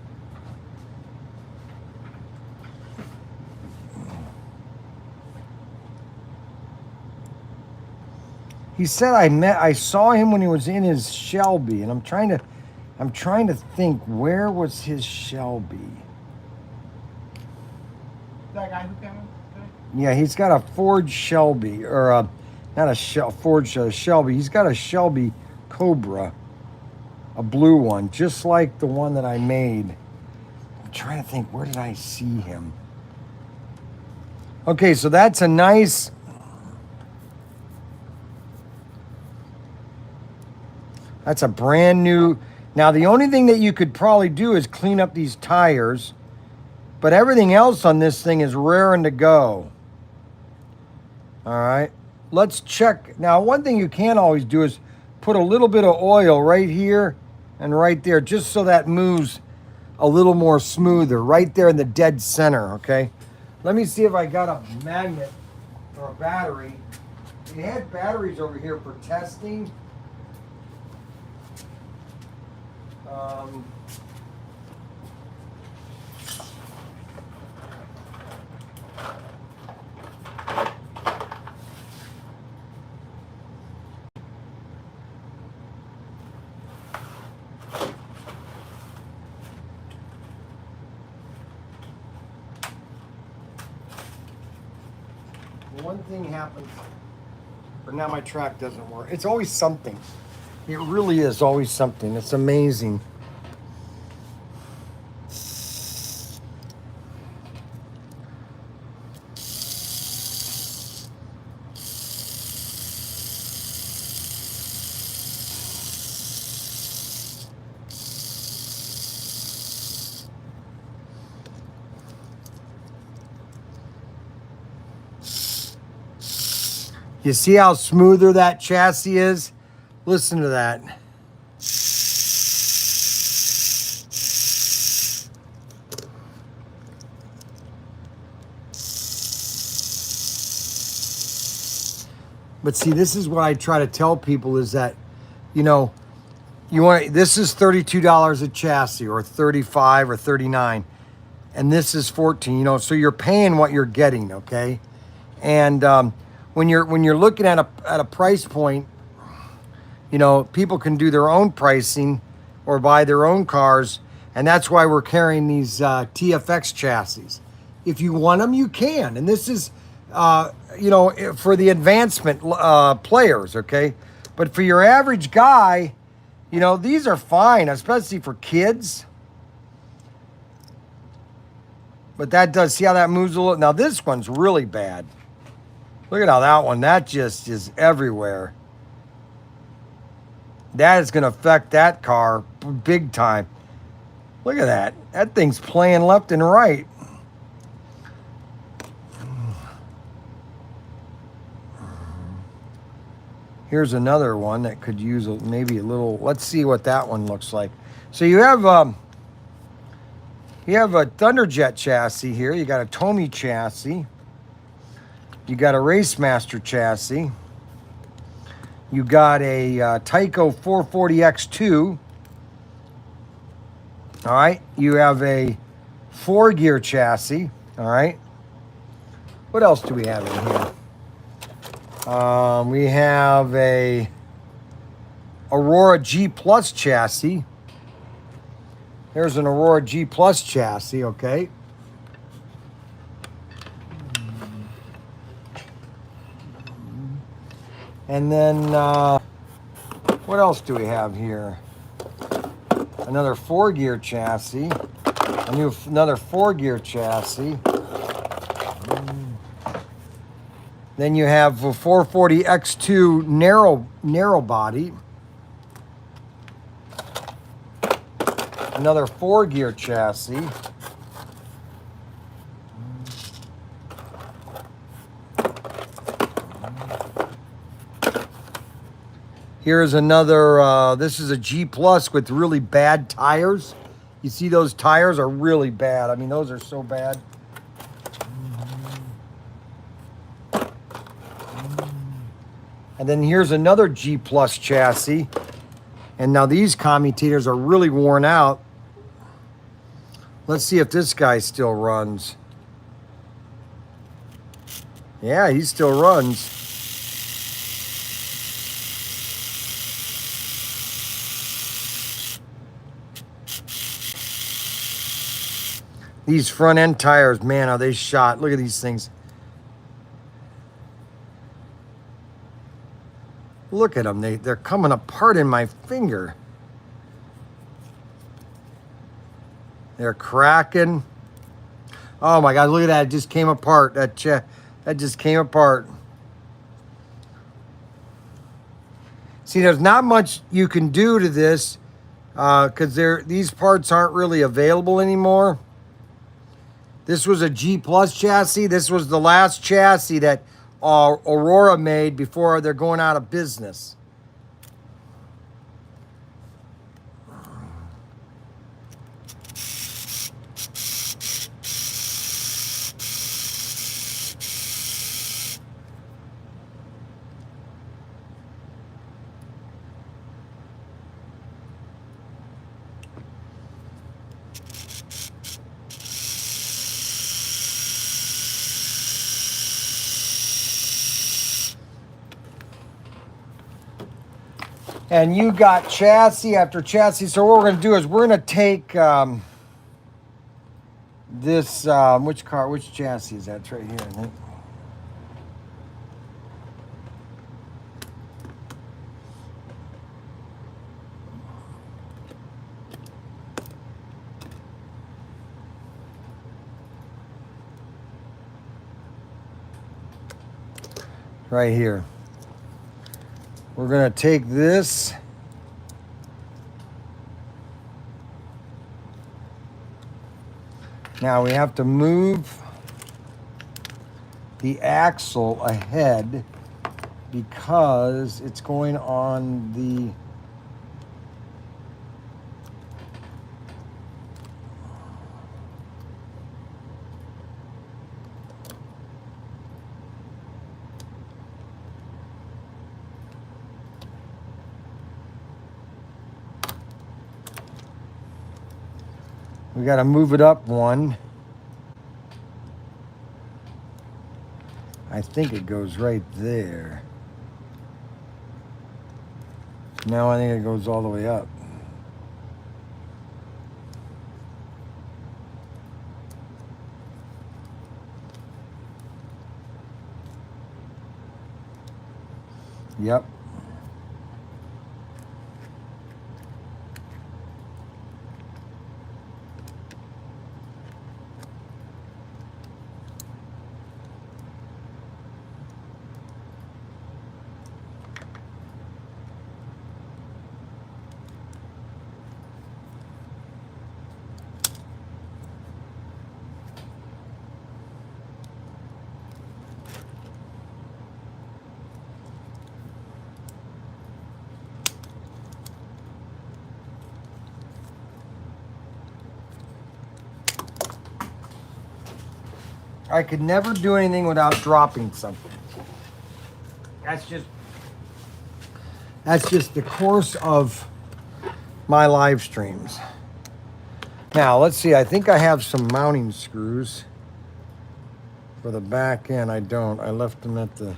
He said I saw him when he was in his Shelby, and I'm trying to think, where was his Shelby? That guy who came in today? Yeah, he's got a Ford Shelby, or not a Ford Shelby. He's got a Shelby Cobra, a blue one, just like the one that I made. I'm trying to think, where did I see him? Okay, so that's a nice. That's a brand new. Now, the only thing that you could probably do is clean up these tires. But everything else on this thing is raring to go. All right. Let's check. Now, one thing you can always do is put a little bit of oil right here and right there, just so that moves a little more smoother, right there in the dead center, okay? Let me see if I got a magnet or a battery. We had batteries over here for testing. One thing happens, but now my track doesn't work. It's always something. It really is always something. It's amazing. You see how smoother that chassis is? Listen to that. But see, this is what I try to tell people is that, you know, this is $32 a chassis, or $35 or $39, and this is $14, you know, so you're paying what you're getting, okay? And when you're looking at a price point, you know, people can do their own pricing or buy their own cars, and that's why we're carrying these TFX chassis. If you want them, you can, and this is, you know, for the advancement players, okay? But for your average guy, you know, these are fine, especially for kids. But that does, see how that moves a little? Now this one's really bad. Look at how that one, that just is everywhere. That is going to affect that car big time. Look at that. That thing's playing left and right. Here's another one that could use maybe a little, let's see what that one looks like. So you have a Thunderjet chassis here. You got a Tomy chassis. You got a Racemaster chassis. You got a Tyco 440X2. All right. You have a 4-gear chassis. All right. What else do we have in here? We have a Aurora G Plus chassis. There's an Aurora G Plus chassis, okay. And then, what else do we have here? Another 4-gear chassis. Another 4-gear chassis. Then you have a 440 X2 narrow body. Another 4-gear chassis. Here's another, this is a G Plus with really bad tires. You see those tires are really bad. I mean, those are so bad. And then here's another G Plus chassis. And now these commutators are really worn out. Let's see if this guy still runs. Yeah, he still runs. These front end tires, man, are they shot. Look at these things. Look at them. They're coming apart in my finger. They're cracking. Oh my God, look at that. It just came apart. That just came apart. See, there's not much you can do to this because these parts aren't really available anymore. This was a G Plus chassis. This was the last chassis that Aurora made before they're going out of business. And you got chassis after chassis. So what we're going to do is we're going to take this, which chassis is that? It's right here, I think. Right here. We're going to take this. Now we have to move the axle ahead because it's going on the we got to move it up one. I think it goes right there. No, I think it goes all the way up. Yep. I could never do anything without dropping something. That's just the course of my live streams. Now, let's see. I think I have some mounting screws for the back end. I don't. I left them at the...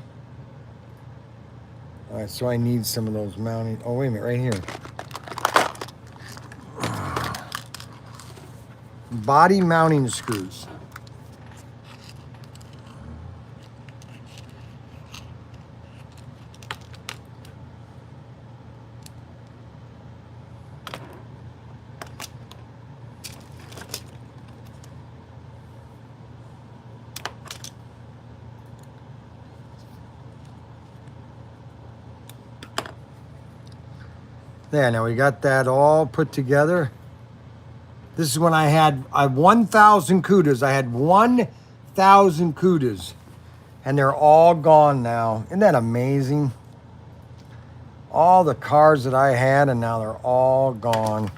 All right, so I need some of those mounting... Oh, wait a minute. Right here. Body mounting screws. There, now we got that all put together. This is when I had 1,000 CUDAs. I had 1,000 CUDAs. And they're all gone now. Isn't that amazing? All the cars that I had, and now they're all gone.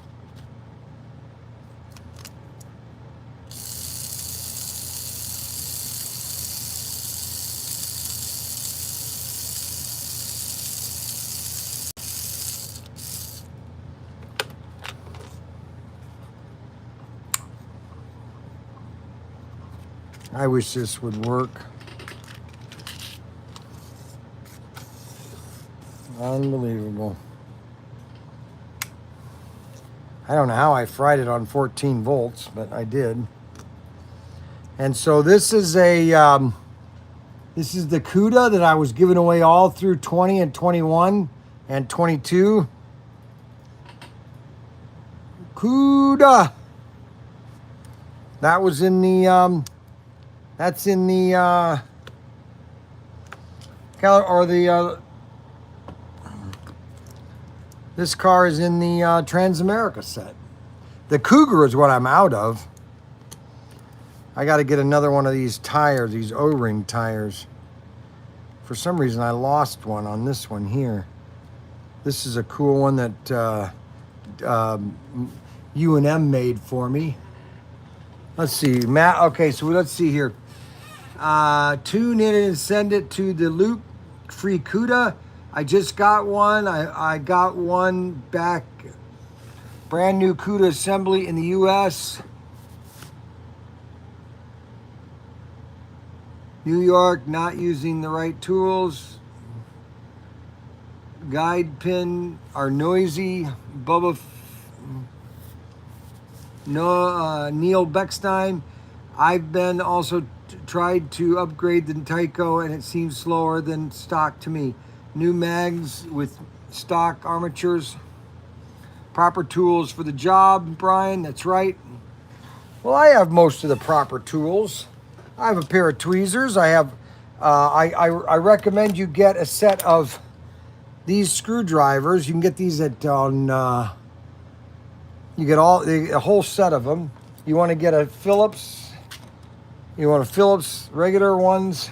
I wish this would work. Unbelievable. I don't know how I fried it on 14 volts, but I did. And so this is the CUDA that I was giving away all through 20 and 21 and 22. CUDA. That was in the that's in the this car is in the Transamerica set. The Cougar is what I'm out of. I got to get another one of these tires, these O-ring tires. For some reason, I lost one on this one here. This is a cool one that U&M made for me. Let's see, Matt. Okay, so let's see here. Tune in and send it to the Loop Free CUDA. I just got one. I got one back. Brand new CUDA assembly in the U.S. New York, not using the right tools. Guide pin are noisy. Neil Beckstein. I've been also tried to upgrade the Tyco and it seems slower than stock to me. New mags with stock armatures. Proper tools for the job, Brian. That's right. Well, I have most of the proper tools. I have a pair of tweezers. I have. I recommend you get a set of these screwdrivers. You can get these at on. You get a whole set of them. You want to get a Phillips. You want a Phillips regular ones.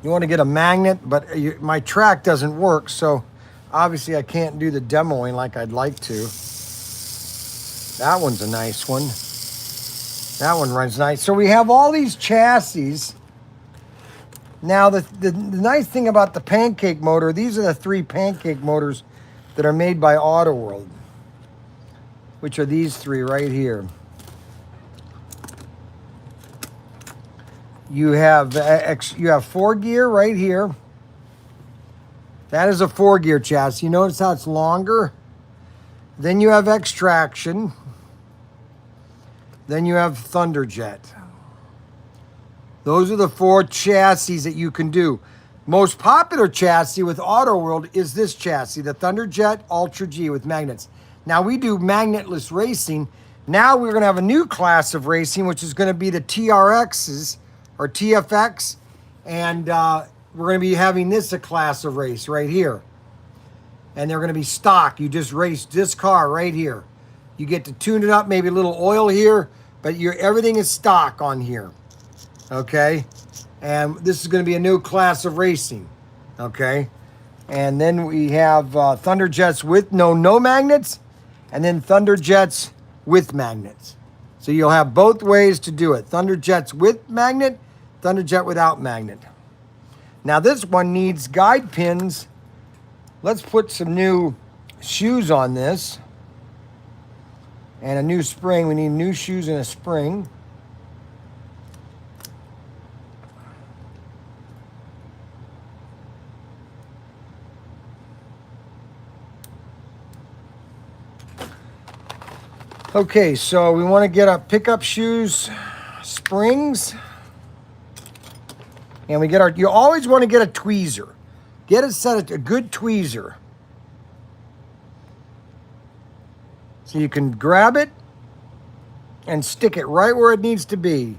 You want to get a magnet, but my track doesn't work, so obviously I can't do the demoing like I'd like to. That one's a nice one. That one runs nice. So we have all these chassis. Now, the nice thing about the pancake motor, these are the 3 pancake motors that are made by Autoworld, which are these 3 right here. You have 4 gear right here. That is a 4 gear chassis. You notice how it's longer? Then you have extraction. Then you have Thunderjet. Those are the 4 chassis that you can do. Most popular chassis with Autoworld is this chassis, the Thunderjet Ultra G with magnets. Now we do magnetless racing. Now we're going to have a new class of racing, which is going to be the TRXs or TFX. And we're going to be having this a class of race right here. And they're going to be stock. You just race this car right here. You get to tune it up, maybe a little oil here, but everything is stock on here. Okay? And this is going to be a new class of racing. Okay? And then we have Thunderjets with no magnets, and then Thunderjets with magnets. So you'll have both ways to do it. Thunderjets with magnet, Thunderjet without magnet. Now this one needs guide pins. Let's put some new shoes on this. And a new spring. We need new shoes and a spring. Okay, so we want to get our pickup shoes, springs, and we get our, you always want to get a tweezer. Get a good tweezer. So you can grab it and stick it right where it needs to be.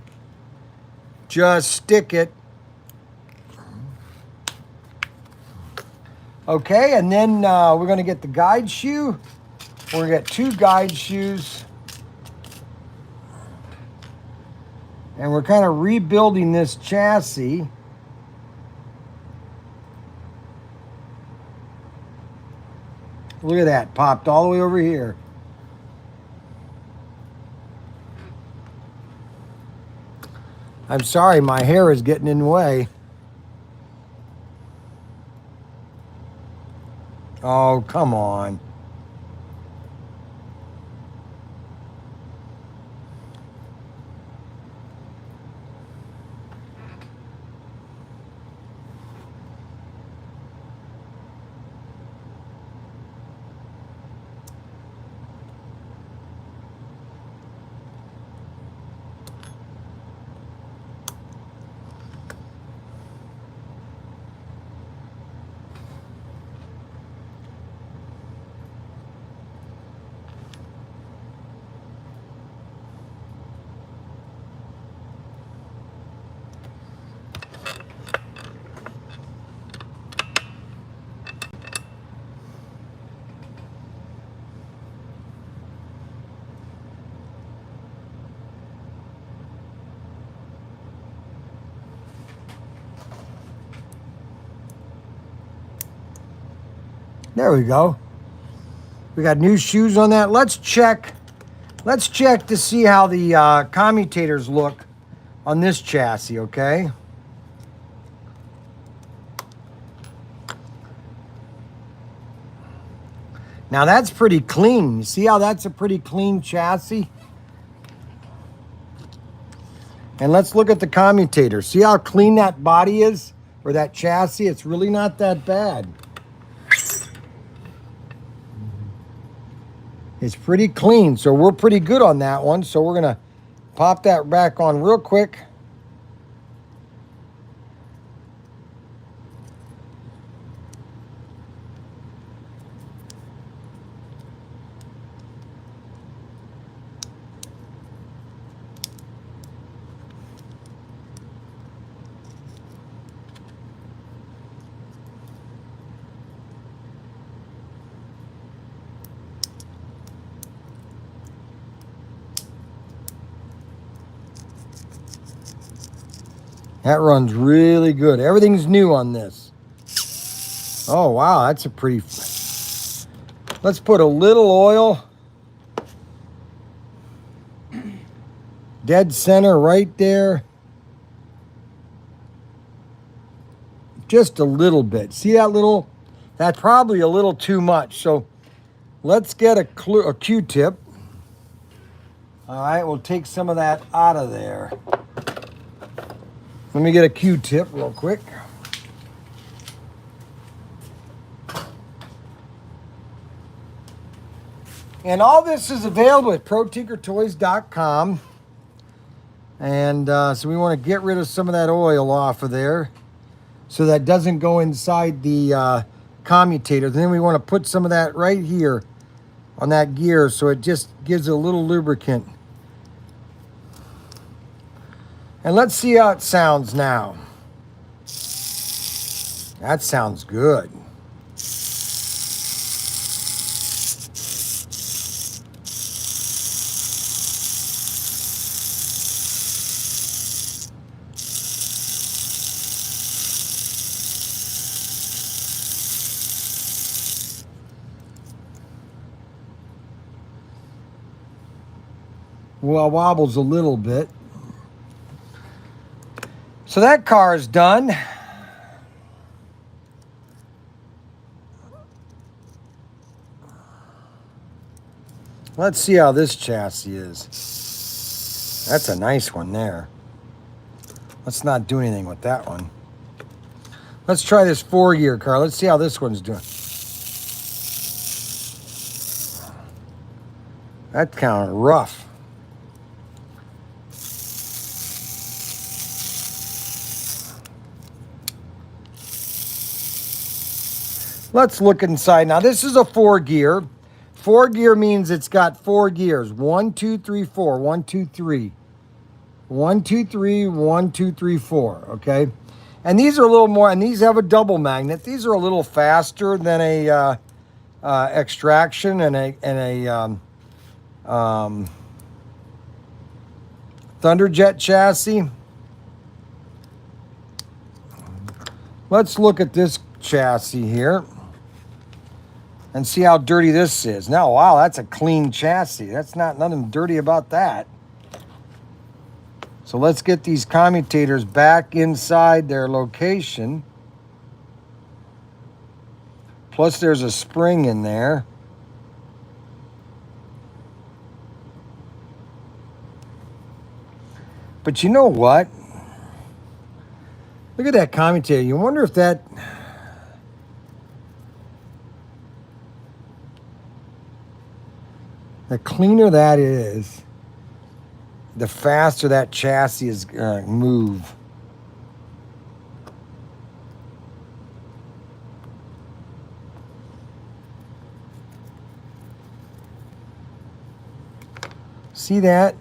Just stick it. Okay, and then we're going to get the guide shoe. We're going to get 2 guide shoes. And we're kind of rebuilding this chassis. Look at that, popped all the way over here. I'm sorry, my hair is getting in the way. Oh, come on. There we go. We got new shoes on that. Let's check to see how the commutators look on this chassis, okay? Now that's pretty clean. You see how that's a pretty clean chassis? And let's look at the commutator. See how clean that body is, or that chassis? It's really not that bad. It's pretty clean, so we're pretty good on that one. So we're gonna pop that back on real quick. That runs really good. Everything's new on this. Oh, wow, that's a pretty... Let's put a little oil. Dead center right there. Just a little bit. See that little... That's probably a little too much. So let's get a Q-tip. All right, we'll take some of that out of there. Let me get a Q-tip real quick. And all this is available at ProTinkerToys.com. And so we want to get rid of some of that oil off of there so that doesn't go inside the commutator. Then we want to put some of that right here on that gear so it just gives it a little lubricant. And let's see how it sounds now. That sounds good. Well, wobbles a little bit. So that car is done. Let's see how this chassis is. That's a nice one there. Let's not do anything with that one. Let's try this 4-gear car. Let's see how this one's doing. That's kind of rough. Let's look inside. Now, this is a 4-gear. 4-gear means it's got 4 gears. 1, 2, 3, 4. 1, 2, 3. 1, 2, 3. 1, 2, 3, 4. Okay. And these are a little more, and these have a double magnet. These are a little faster than a extraction and a Thunderjet chassis. Let's look at this chassis here and see how dirty this is. Now, wow, that's a clean chassis. That's nothing dirty about that. So let's get these commutators back inside their location. Plus there's a spring in there. But you know what? Look at that commutator. You wonder if that... The cleaner that is, the faster that chassis is going to move. See that?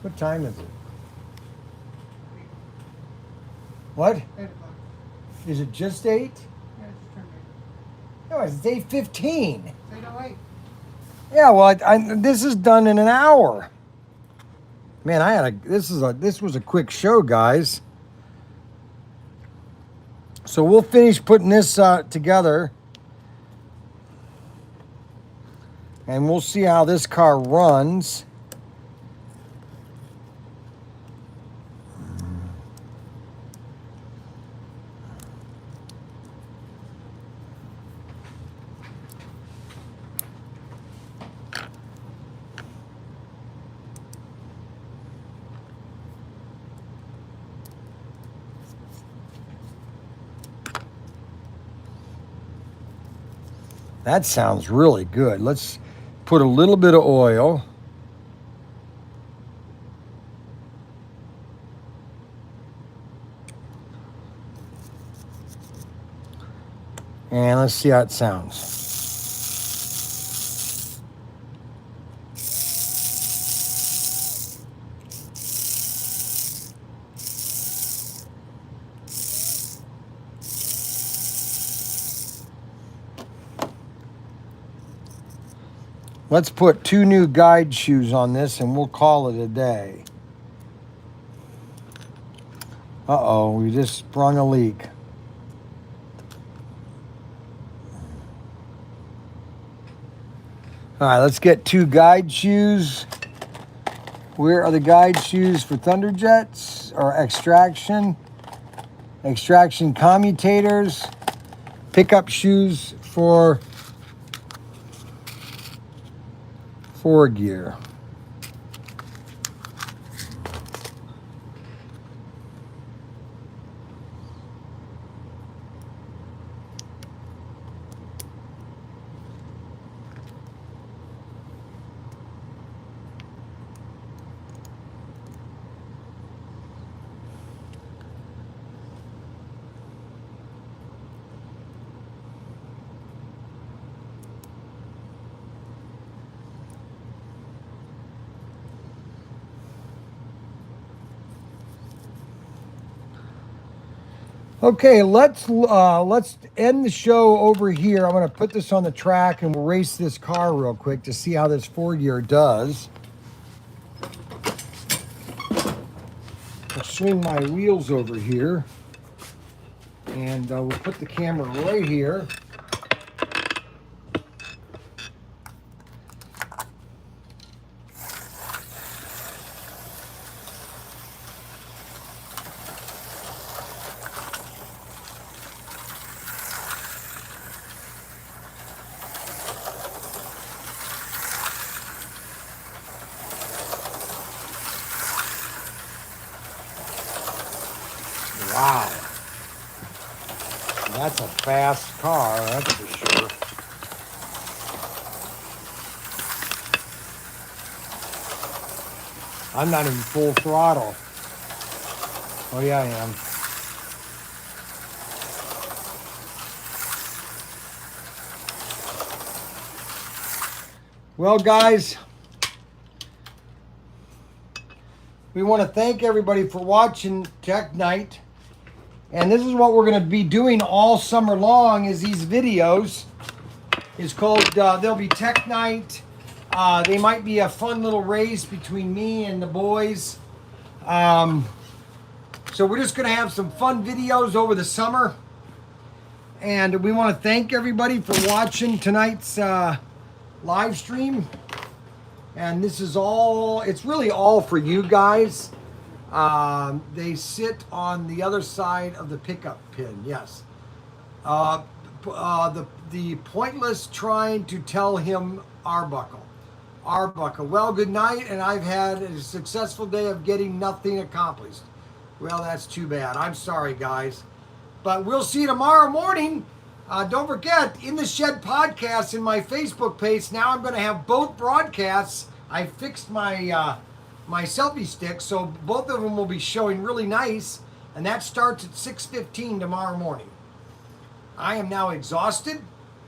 What time is it? What? 8 o'clock. Is it just 8? Yeah, it's turned No, it's 8:15. 8. 8:08. Yeah, well, this is done in an hour. Man, this was a quick show, guys. So we'll finish putting this together, and we'll see how this car runs. That sounds really good. Let's put a little bit of oil. And let's see how it sounds. Let's put 2 new guide shoes on this and we'll call it a day. Uh-oh, we just sprung a leak. All right, let's get 2 guide shoes. Where are the guide shoes for Thunderjets or extraction? Extraction commutators. Pickup shoes for 4-gear. Okay, let's end the show over here. I'm going to put this on the track and we'll race this car real quick to see how this 4-gear does. I'll swing my wheels over here, and we'll put the camera right here. Wow. That's a fast car, that's for sure. I'm not in full throttle. Oh yeah, I am. Well, guys, we want to thank everybody for watching Tech Night. And this is what we're going to be doing all summer long is these videos. It's called, they'll be Tech Night. They might be a fun little race between me and the boys. So we're just going to have some fun videos over the summer. And we want to thank everybody for watching tonight's live stream. And this is all, it's really all for you guys. They sit on the other side of the pickup pin, yes. The pointless trying to tell him Arbuckle. Well, good night, and I've had a successful day of getting nothing accomplished. Well, that's too bad. I'm sorry, guys. But we'll see you tomorrow morning. Don't forget, In the Shed podcast in my Facebook page. Now I'm going to have both broadcasts. I fixed my my selfie stick, so both of them will be showing really nice, and that starts at 6:15 tomorrow morning. I am now exhausted.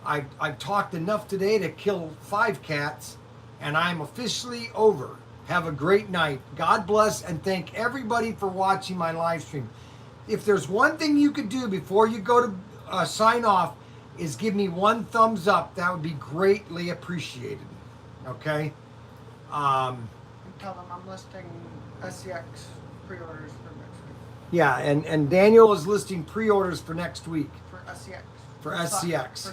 I've talked enough today to kill 5 cats, and I'm officially over. Have a great night. God bless, and thank everybody for watching my live stream. If there's one thing you could do before you go to sign off, is give me one thumbs up. That would be greatly appreciated. Okay? Tell them I'm listing SCX pre-orders for next week. Yeah, and Daniel is listing pre-orders for next week. For SCX. For SCX.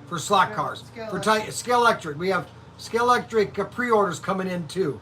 For slot cars. For Scale Electric. We have Scale Electric pre-orders coming in too.